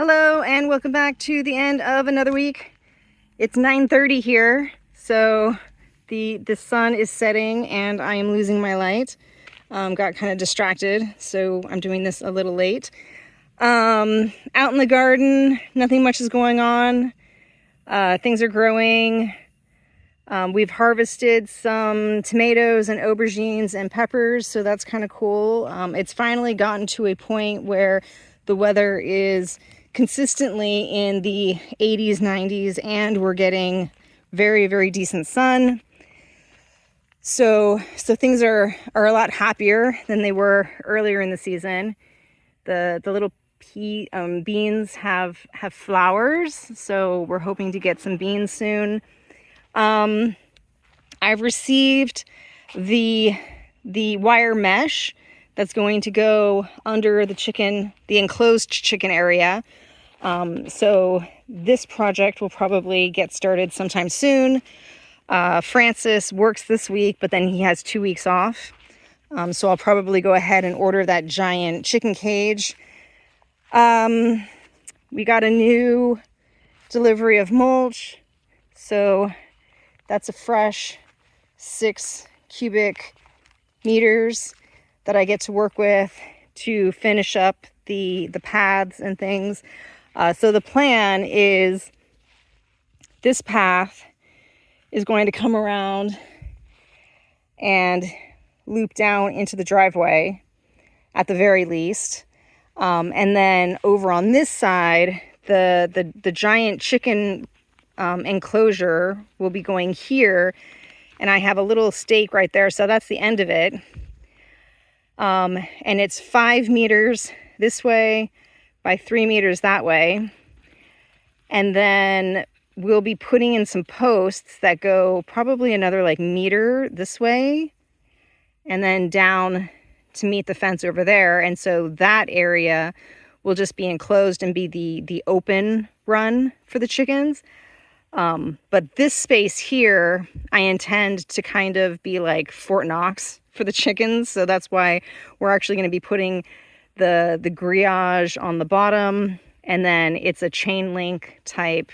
Hello and welcome back to the end of another week. It's 9:30 here, so the sun is setting and I am losing my light. Got kind of distracted, so I'm doing this a little late. Out in the garden, nothing much is going on. Things are growing. We've harvested some tomatoes and aubergines and peppers, so that's kind of cool. It's finally gotten to a point where the weather is consistently in the 80s, 90s, and we're getting very, very decent sun. So things are a lot happier than they were earlier in the season. The little beans have flowers, so we're hoping to get some beans soon. I've received the wire mesh that's going to go under the enclosed chicken area. So this project will probably get started sometime soon. Francis works this week, but then he has 2 weeks off. So I'll probably go ahead and order that giant chicken cage. We got a new delivery of mulch. So that's a fresh 6 cubic meters that I get to work with to finish up the paths and things. So the plan is this path is going to come around and loop down into the driveway at the very least. And then over on this side, the giant chicken enclosure will be going here. And I have a little stake right there. So that's the end of it. And it's 5 meters this way by 3 meters that way. And then we'll be putting in some posts that go probably another meter this way and then down to meet the fence over there. And so that area will just be enclosed and be the open run for the chickens. But this space here, I intend to kind of be like Fort Knox for the chickens. So that's why we're actually going to be putting the grillage on the bottom, and then it's a chain link type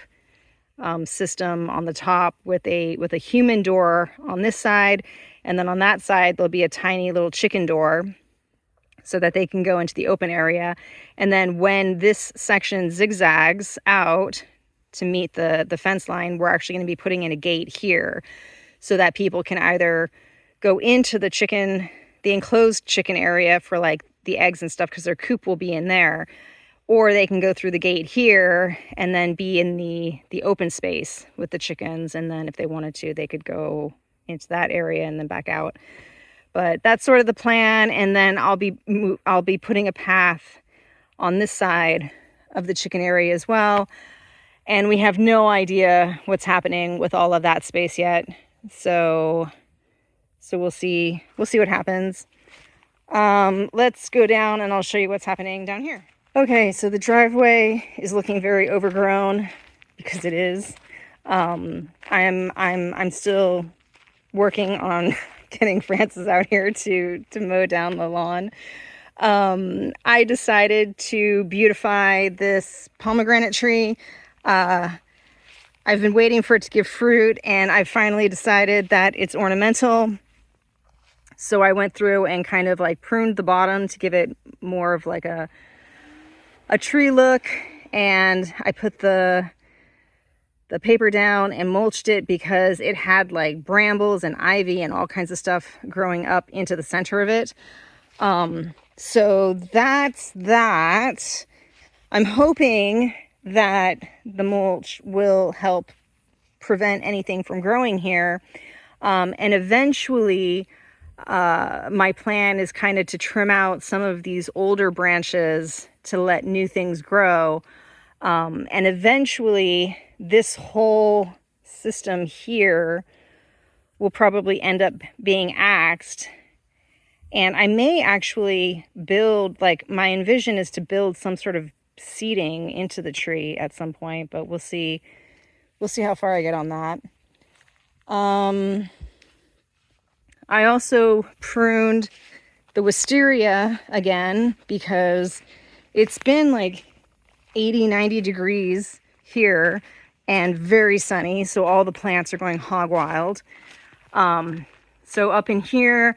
system on the top with a human door on this side, and then on that side there'll be a tiny little chicken door so that they can go into the open area. And then when this section zigzags out to meet the fence line, we're actually going to be putting in a gate here so that people can either go into the enclosed chicken area for the eggs and stuff, because their coop will be in there, or they can go through the gate here and then be in the open space with the chickens. And then if they wanted to, they could go into that area and then back out. But that's sort of the plan. And then I'll be putting a path on this side of the chicken area as well. And we have no idea what's happening with all of that space yet. So we'll see what happens. Let's go down and I'll show you what's happening down here. Okay, so the driveway is looking very overgrown because it is. I'm still working on getting Francis out here to mow down the lawn. I decided to beautify this pomegranate tree. I've been waiting for it to give fruit, and I finally decided that it's ornamental. So I went through and kind of pruned the bottom to give it more of a tree look, and I put the paper down and mulched it because it had brambles and ivy and all kinds of stuff growing up into the center of it. So that's that. I'm hoping that the mulch will help prevent anything from growing here. And eventually, my plan is kind of to trim out some of these older branches to let new things grow. And eventually this whole system here will probably end up being axed. And I may actually build, my envision is to build some sort of seating into the tree at some point, but we'll see how far I get on that. I also pruned the wisteria again because it's been 80, 90 degrees here and very sunny. So all the plants are going hog wild. So up in here,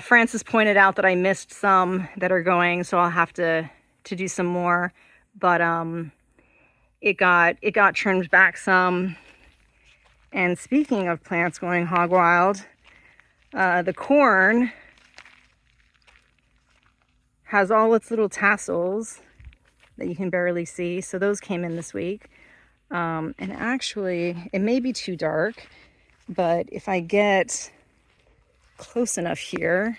Francis pointed out that I missed some that are going, so I'll have to do some more. But it got trimmed back some. And speaking of plants going hog wild, the corn has all its little tassels that you can barely see. So those came in this week. And actually, it may be too dark, but if I get close enough here,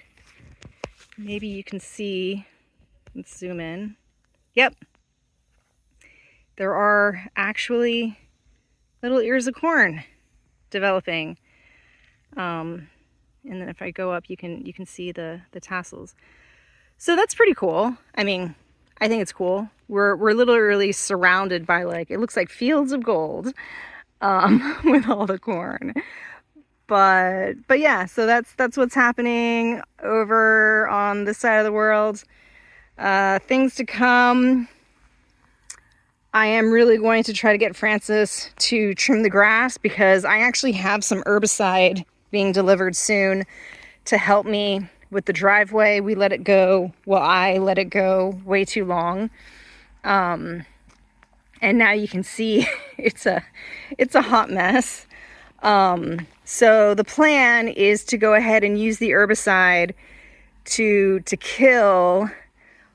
maybe you can see. Let's zoom in. Yep. There are actually little ears of corn developing. And then if I go up, you can see the tassels. So that's pretty cool. I mean, I think it's cool. We're literally surrounded by, like, it looks like fields of gold, with all the corn. But yeah, so that's what's happening over on this side of the world. Things to come. I am really going to try to get Francis to trim the grass because I actually have some herbicide being delivered soon to help me with the driveway. We let it go. Well, I let it go way too long. And now you can see it's a hot mess. So the plan is to go ahead and use the herbicide to kill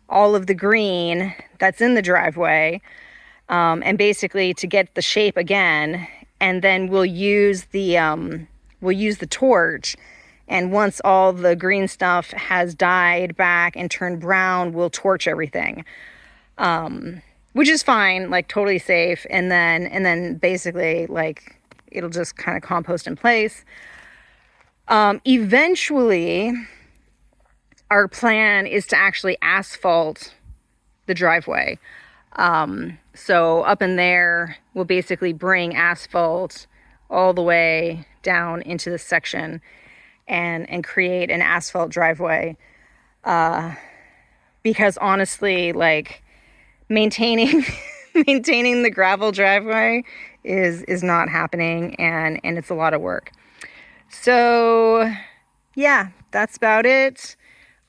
all of the green that's in the driveway, and basically to get the shape again. And then we'll use the torch. And once all the green stuff has died back and turned brown, we'll torch everything, which is fine, like totally safe. And then basically, like, it'll just kind of compost in place. Eventually, our plan is to actually asphalt the driveway. So up in there, we'll basically bring asphalt all the way down into this section and create an asphalt driveway. Because honestly, like, maintaining the gravel driveway is not happening, and it's a lot of work. So yeah, that's about it.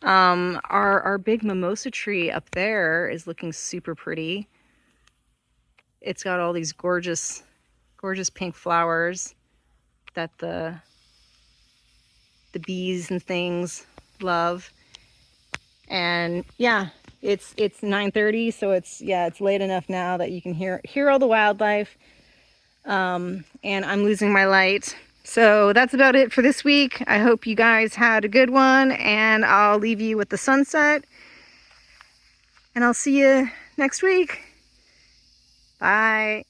Our big mimosa tree up there is looking super pretty. It's got all these gorgeous pink flowers that the bees and things love. And yeah, it's 9:30, so it's late enough now that you can hear all the wildlife. And I'm losing my light. So that's about it for this week. I hope you guys had a good one, and I'll leave you with the sunset. And I'll see you next week. Bye.